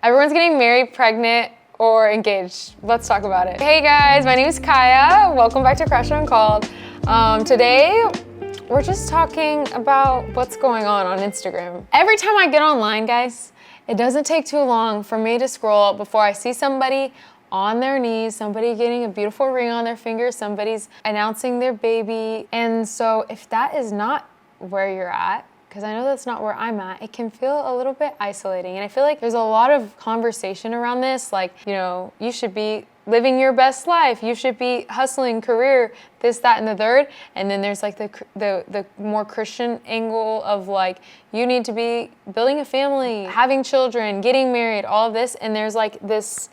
Everyone's getting married, pregnant, or engaged. Let's talk about it. Hey guys, my name is Kaya. Welcome back to Crash Uncalled. Today, we're just talking about what's going on Instagram. Every time I get online, guys, it doesn't take too long for me to scroll before I see somebody on their knees, somebody getting a beautiful ring on their finger, somebody's announcing their baby. And so if that is not where you're at, because I know that's not where I'm at, it can feel a little bit isolating. And I feel like there's a lot of conversation around this, like, you know, you should be living your best life, you should be hustling, career, this, that, and the third. And then there's like the more Christian angle of like, you need to be building a family, having children, getting married, all of this. And there's like this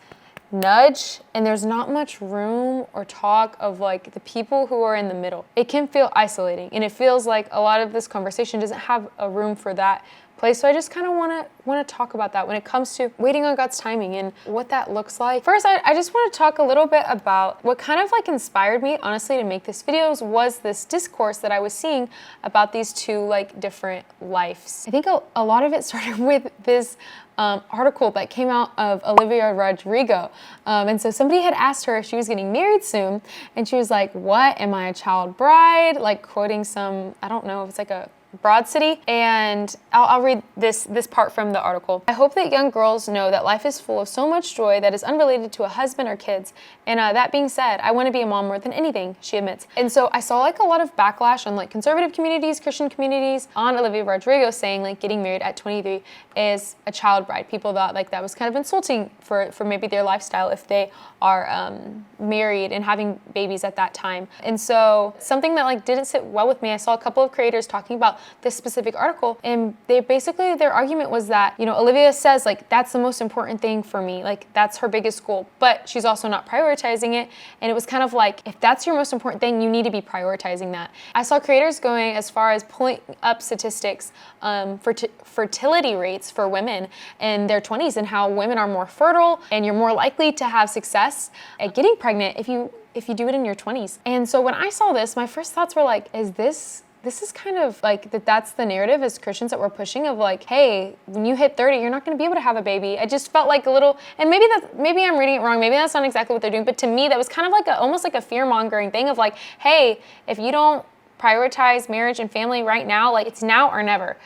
nudge, and there's not much room or talk of like the people who are in the middle. It can feel isolating, and it feels like a lot of this conversation doesn't have a room for that place. So I just kind of want to talk about that when it comes to waiting on God's timing and what that looks like. First, I just want to talk a little bit about what kind of like inspired me, honestly, to make this video was this discourse that I was seeing about these two like different lives. I think a lot of it started with this article that came out of Olivia Rodrigo. And so somebody had asked her if she was getting married soon, and she was like, "What, am I a child bride?" Like quoting some, I don't know if it's like a Broad City. And I'll read this part from the article. "I hope that young girls know that life is full of so much joy that is unrelated to a husband or kids. And that being said, I want to be a mom more than anything," she admits. And so I saw like a lot of backlash on like conservative communities, Christian communities, on Olivia Rodrigo saying like getting married at 23 is a child bride. People thought like that was kind of insulting for maybe their lifestyle if they are married and having babies at that time. And so something that like didn't sit well with me, I saw a couple of creators talking about this specific article, and they basically, their argument was that, you know, Olivia says like, that's the most important thing for me, like that's her biggest goal, but she's also not prioritizing it. And it was kind of like, if that's your most important thing, you need to be prioritizing that. I saw creators going as far as pulling up statistics for fertility rates for women in their 20s, and how women are more fertile and you're more likely to have success at getting pregnant if you do it in your 20s. And so when I saw this, my first thoughts were like, this is kind of like that's the narrative as Christians that we're pushing of like, hey, when you hit 30, you're not going to be able to have a baby. I just felt like a little, and maybe I'm reading it wrong. Maybe that's not exactly what they're doing. But to me, that was kind of like almost like a fear mongering thing of like, hey, if you don't prioritize marriage and family right now, like it's now or never.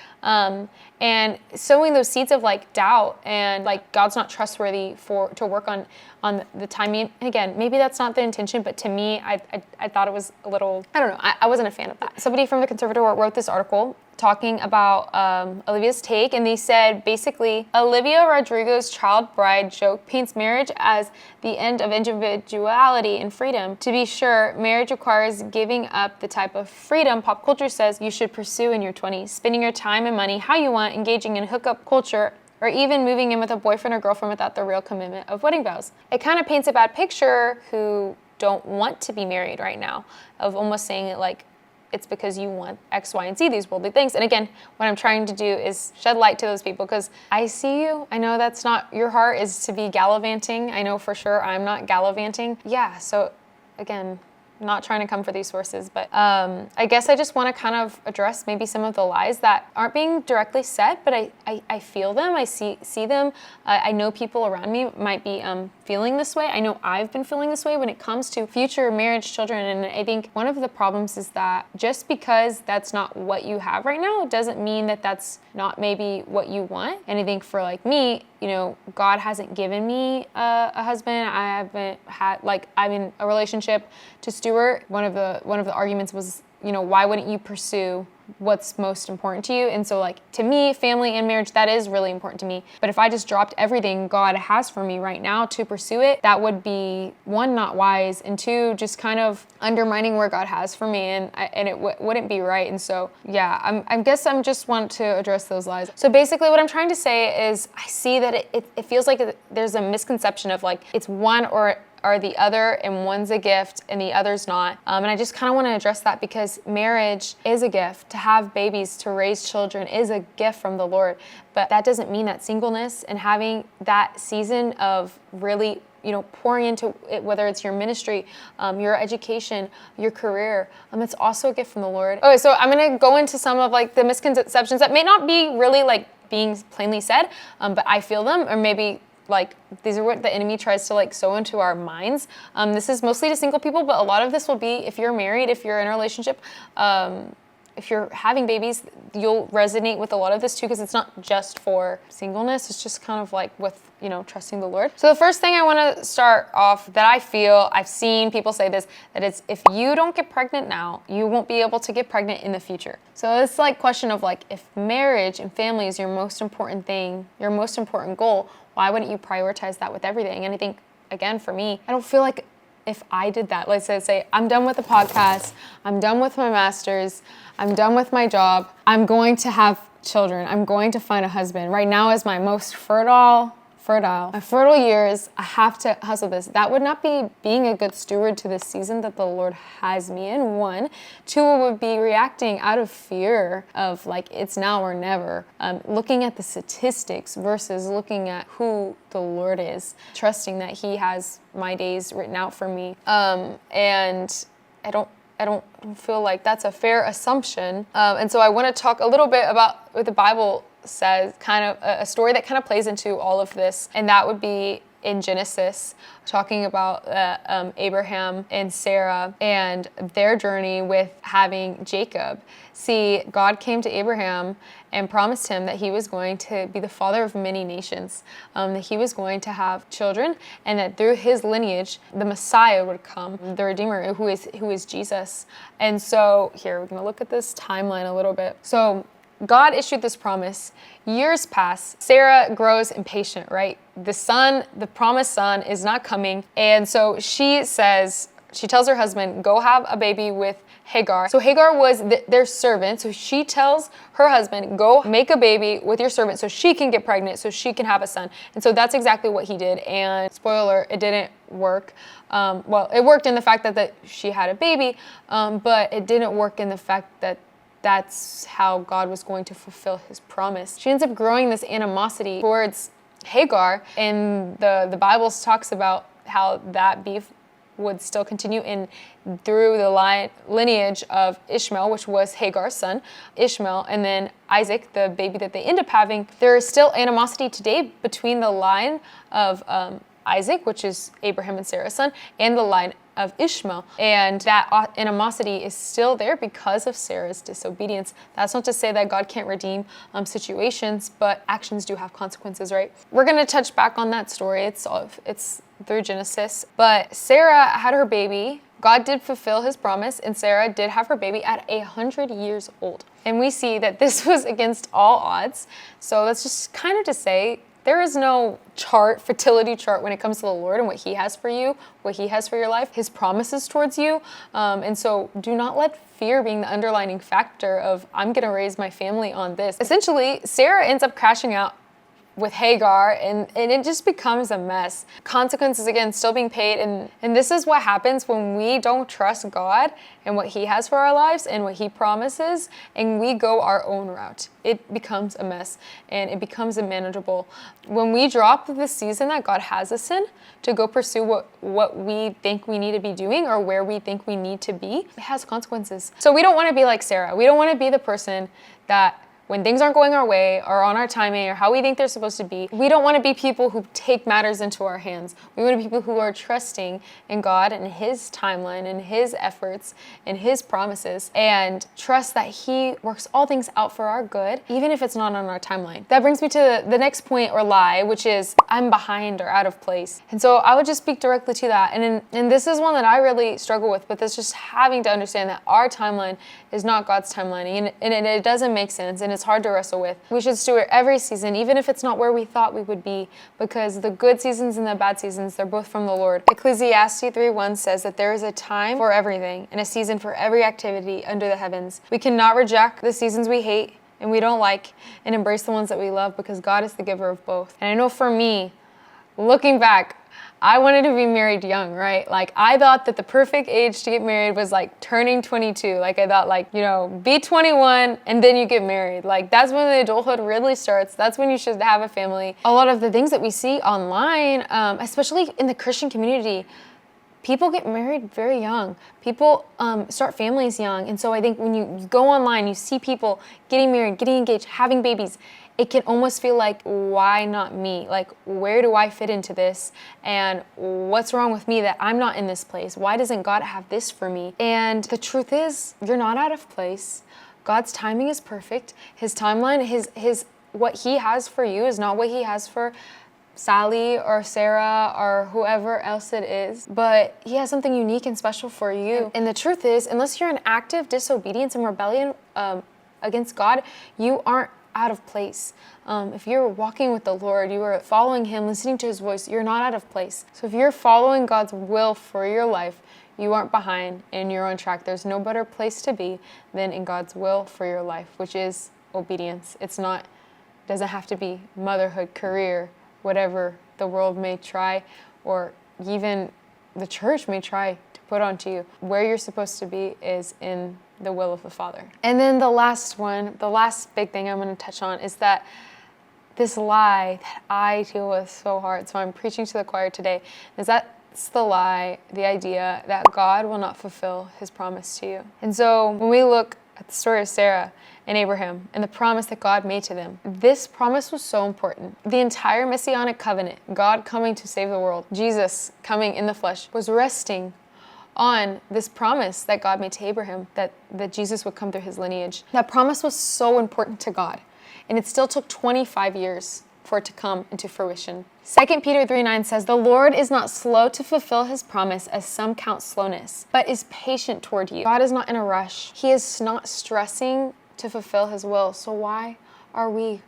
And sowing those seeds of like doubt and like God's not trustworthy to work on the timing. Again, maybe that's not the intention, but to me, I thought it was a little, I don't know, I wasn't a fan of that. Somebody from The Conservative wrote this article talking about Olivia's take, and they said basically, Olivia Rodrigo's child bride joke paints marriage as the end of individuality and freedom. To be sure, marriage requires giving up the type of freedom pop culture says you should pursue in your 20s, spending your time and money how you want, engaging in hookup culture, or even moving in with a boyfriend or girlfriend without the real commitment of wedding vows. It kind of paints a bad picture who don't want to be married right now, of almost saying it like, it's because you want X, Y, and Z, these worldly things. And again, what I'm trying to do is shed light to those people, because I see you. I know that's not your heart is to be gallivanting. I know for sure I'm not gallivanting. Yeah, so again, not trying to come for these sources, but I guess I just want to kind of address maybe some of the lies that aren't being directly said, but I feel them, I see them. I know people around me might be feeling this way. I know I've been feeling this way when it comes to future marriage, children, and I think one of the problems is that just because that's not what you have right now, doesn't mean that that's not maybe what you want. And I think for like me, you know, God hasn't given me a husband. I haven't had, like, I'm in a relationship to Stuart. One of the arguments was, you know, why wouldn't you pursue what's most important to you? And so like, to me, family and marriage, that is really important to me. But if I just dropped everything God has for me right now to pursue it, that would be, one, not wise, and two, just kind of undermining where God has for me, and it wouldn't be right. And so, yeah, I guess I'm just want to address those lies. So basically what I'm trying to say is I see that it feels like there's a misconception of like, it's one or the other, and one's a gift and the other's not. And I just kind of want to address that, because marriage is a gift. To have babies, to raise children is a gift from the Lord. But that doesn't mean that singleness and having that season of really, you know, pouring into it, whether it's your ministry, your education, your career, it's also a gift from the Lord. Okay, so I'm going to go into some of like the misconceptions that may not be really like being plainly said, but I feel them, or maybe like, these are what the enemy tries to like sow into our minds. This is mostly to single people, but a lot of this will be if you're married, if you're in a relationship, if you're having babies, you'll resonate with a lot of this too, because it's not just for singleness. It's just kind of like with, trusting the Lord. So the first thing I want to start off that I feel, I've seen people say this, that it's if you don't get pregnant now, you won't be able to get pregnant in the future. So it's like question of like, if marriage and family is your most important thing, your most important goal, why wouldn't you prioritize that with everything? And I think, again, for me, I don't feel like if I did that, let's say I'm done with the podcast, I'm done with my master's, I'm done with my job, I'm going to have children, I'm going to find a husband. Right now is my most fertile years. I have to hustle this. That would not be being a good steward to this season that the Lord has me in, one. Two, it would be reacting out of fear of like, it's now or never. Looking at the statistics versus looking at who the Lord is, trusting that He has my days written out for me. And I don't feel like that's a fair assumption. And so I want to talk a little bit about what the Bible says, kind of a story that kind of plays into all of this. And that would be in Genesis, talking about Abraham and Sarah and their journey with having Jacob. See, God came to Abraham and promised him that he was going to be the father of many nations, that he was going to have children, and that through his lineage, the Messiah would come, the Redeemer, who is Jesus. And so here, we're going to look at this timeline a little bit. So God issued this promise. Years pass. Sarah grows impatient, right? The promised son is not coming. And so she tells her husband, go have a baby with Hagar. So Hagar was their servant. So she tells her husband, go make a baby with your servant so she can get pregnant, so she can have a son. And so that's exactly what he did. And spoiler, it didn't work. Well, it worked in the fact that she had a baby, but it didn't work in the fact that that's how God was going to fulfill His promise. She ends up growing this animosity towards Hagar, and the Bible talks about how that beef would still continue through the lineage of Ishmael, which was Hagar's son, Ishmael, and then Isaac, the baby that they end up having. There is still animosity today between the line of Isaac, which is Abraham and Sarah's son, and the line of Ishmael. And that animosity is still there because of Sarah's disobedience. That's not to say that God can't redeem situations, but actions do have consequences, right? We're going to touch back on that story. It's through Genesis. But Sarah had her baby. God did fulfill His promise, and Sarah did have her baby at 100 years old. And we see that this was against all odds. So that's just kind of to say, there is no fertility chart when it comes to the Lord and what He has for you, what He has for your life, His promises towards you. And so do not let fear being the underlining factor of, I'm going to raise my family on this. Essentially, Sarah ends up crashing out with Hagar, and it just becomes a mess. Consequences, again, still being paid. And this is what happens when we don't trust God and what He has for our lives and what He promises, and we go our own route. It becomes a mess, and it becomes unmanageable. When we drop the season that God has us in to go pursue what we think we need to be doing or where we think we need to be, it has consequences. So we don't want to be like Sarah. We don't want to be the person that when things aren't going our way or on our timing or how we think they're supposed to be, we don't want to be people who take matters into our hands. We want to be people who are trusting in God and His timeline and His efforts and His promises, and trust that He works all things out for our good, even if it's not on our timeline. That brings me to the next point or lie, which is I'm behind or out of place. And so I would just speak directly to that. And this is one that I really struggle with, but that's just having to understand that our timeline is not God's timeline, and it doesn't make sense, and it's hard to wrestle with. We should steward every season, even if it's not where we thought we would be, because the good seasons and the bad seasons, they're both from the Lord. Ecclesiastes 3:1 says that there is a time for everything and a season for every activity under the heavens. We cannot reject the seasons we hate and we don't like and embrace the ones that we love, because God is the giver of both. And I know for me, looking back, I wanted to be married young, right? Like, I thought that the perfect age to get married was like turning 22. Like, I thought, like, be 21 and then you get married. Like, that's when the adulthood really starts. That's when you should have a family. A lot of the things that we see online, especially in the Christian community, people get married very young. People start families young. And so I think when you go online, you see people getting married, getting engaged, having babies, it can almost feel like, why not me? Like, where do I fit into this? And what's wrong with me that I'm not in this place? Why doesn't God have this for me? And the truth is, you're not out of place. God's timing is perfect. His timeline, his what he has for you is not what he has for Sally or Sarah or whoever else it is, but he has something unique and special for you. And the truth is, unless you're in active disobedience and rebellion against God, you aren't out of place. If you're walking with the Lord, you are following him, listening to his voice, you're not out of place. So if you're following God's will for your life, you aren't behind and you're on track. There's no better place to be than in God's will for your life, which is obedience. Doesn't have to be motherhood, career, whatever the world may try, or even the church may try to put onto you. Where you're supposed to be is in the will of the Father. And then the last big thing I'm going to touch on is that this lie that I deal with so hard, so I'm preaching to the choir today, is that's the lie, the idea that God will not fulfill his promise to you. And so when we look at the story of Sarah and Abraham and the promise that God made to them, this promise was so important. The entire Messianic covenant, God coming to save the world, Jesus coming in the flesh, was resting on this promise that God made to Abraham, that Jesus would come through his lineage. That promise was so important to God, and it still took 25 years for it to come into fruition. 2 Peter 3:9 says, "The Lord is not slow to fulfill his promise, as some count slowness, but is patient toward you." God is not in a rush. He is not stressing to fulfill his will. So why are we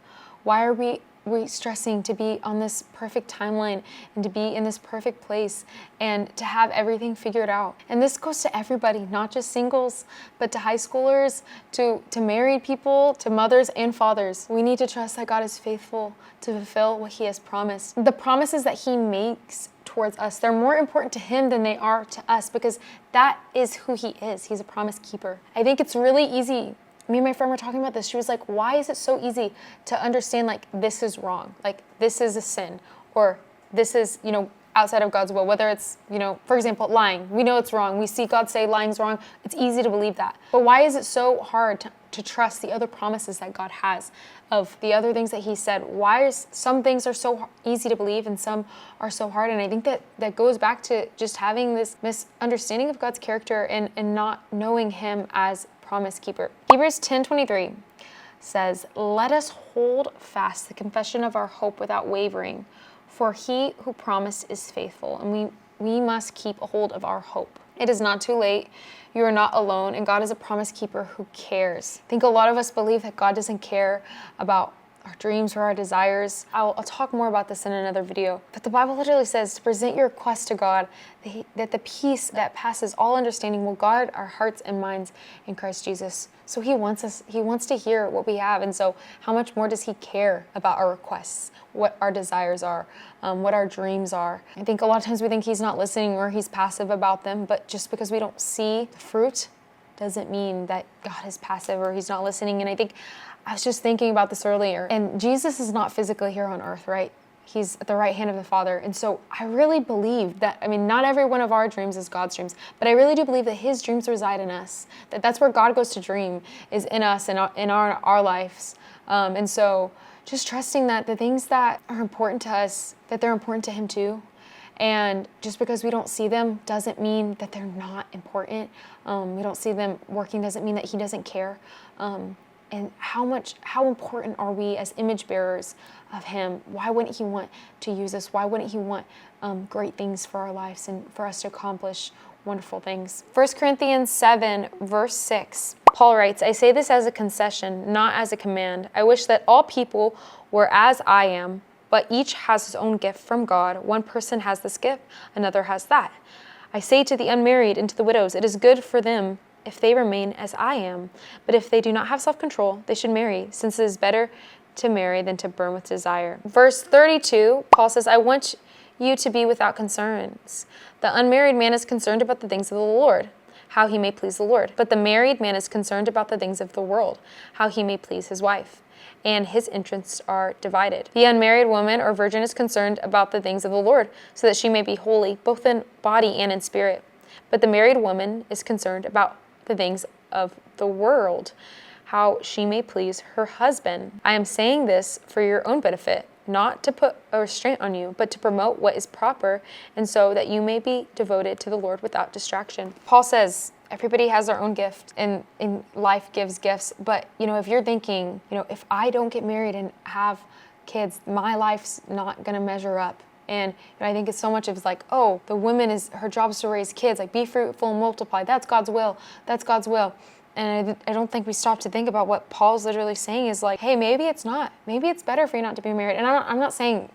stressing to be on this perfect timeline and to be in this perfect place and to have everything figured out? And this goes to everybody, not just singles, but to high schoolers, to married people, to mothers and fathers. We need to trust that God is faithful to fulfill what he has promised. The promises that he makes towards us, they're more important to him than they are to us, because that is who he is. He's a promise keeper. I think it's really easy. Me and my friend were talking about this. She was like, why is it so easy to understand, like, this is wrong, like this is a sin, or this is, outside of God's will, whether it's, for example, lying. We know it's wrong. We see God say lying's wrong. It's easy to believe that. But why is it so hard to trust the other promises that God has, of the other things that he said? Why is some things are so easy to believe and some are so hard? And I think that goes back to just having this misunderstanding of God's character and not knowing him as promise keeper. Hebrews 10:23 says, "Let us hold fast the confession of our hope without wavering, for he who promised is faithful." And we must keep a hold of our hope. It is not too late. You are not alone, and God is a promise keeper who cares. I think a lot of us believe that God doesn't care about our dreams or our desires. I'll talk more about this in another video. But the Bible literally says to present your request to God, that the peace that passes all understanding will guard our hearts and minds in Christ Jesus. So he wants to hear what we have. And so how much more does he care about our requests, what our desires are, what our dreams are? I think a lot of times we think he's not listening or he's passive about them, but just because we don't see the fruit doesn't mean that God is passive or he's not listening. And I think I was just thinking about this earlier, and Jesus is not physically here on earth, right? He's at the right hand of the Father. And so I really believe that, not every one of our dreams is God's dreams, but I really do believe that his dreams reside in us, that's where God goes to dream, is in us and in our lives. And so just trusting that the things that are important to us, that they're important to him too. And just because we don't see them doesn't mean that they're not important. We don't see them working doesn't mean that he doesn't care. And how important are we as image bearers of him? Why wouldn't he want to use us? Why wouldn't he want great things for our lives and for us to accomplish wonderful things? 1 Corinthians 7, verse 6, Paul writes, "I say this as a concession, not as a command. I wish that all people were as I am, but each has his own gift from God. One person has this gift, another has that. I say to the unmarried and to the widows, it is good for them if they remain as I am. But if they do not have self-control, they should marry, since it is better to marry than to burn with desire." Verse 32, Paul says, "I want you to be without concerns. The unmarried man is concerned about the things of the Lord, how he may please the Lord. But the married man is concerned about the things of the world, how he may please his wife. And his interests are divided. The unmarried woman or virgin is concerned about the things of the Lord, so that she may be holy, both in body and in spirit. But the married woman is concerned about the things of the world, how she may please her husband. I am saying this for your own benefit, not to put a restraint on you, but to promote what is proper, and so that you may be devoted to the Lord without distraction. Paul says, everybody has their own gift, and life gives gifts. But, if you're thinking, if I don't get married and have kids, my life's not going to measure up. And I think it's so much of it's like, oh, the woman her job is to raise kids, like be fruitful and multiply. That's God's will. That's God's will. And I don't think we stop to think about what Paul's literally saying is like, hey, maybe it's not. Maybe it's better for you not to be married. And I'm not saying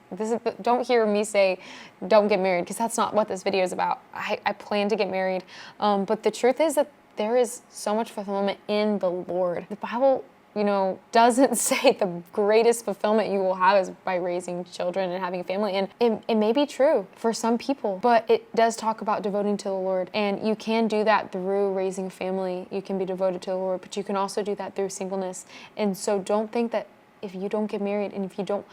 don't hear me say don't get married, because that's not what this video is about. I plan to get married. But the truth is that there is so much fulfillment in the Lord. The Bible doesn't say the greatest fulfillment you will have is by raising children and having a family. And it may be true for some people, but it does talk about devoting to the Lord. And you can do that through raising a family. You can be devoted to the Lord, but you can also do that through singleness. And so don't think that if you don't get married and if you don't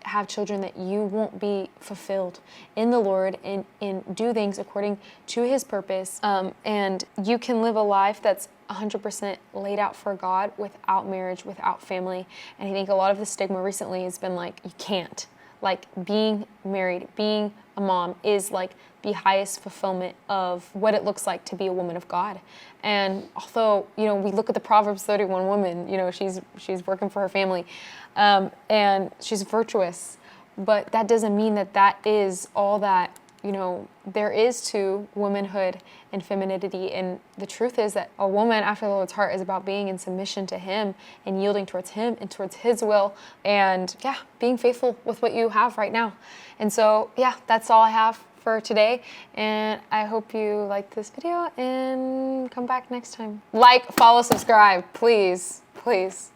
have children, that you won't be fulfilled in the Lord and do things according to His purpose. And you can live a life that's 100% laid out for God without marriage, without family. And I think a lot of the stigma recently has been like, you can't. Like, being married, being a mom is like the highest fulfillment of what it looks like to be a woman of God. And although, we look at the Proverbs 31 woman, she's working for her family, and she's virtuous, but that doesn't mean that is all that there is to womanhood and femininity. And the truth is that a woman after the Lord's heart is about being in submission to Him and yielding towards Him and towards His will, and being faithful with what you have right now. And so, that's all I have for today. And I hope you liked this video and come back next time. Like, follow, subscribe, please, please.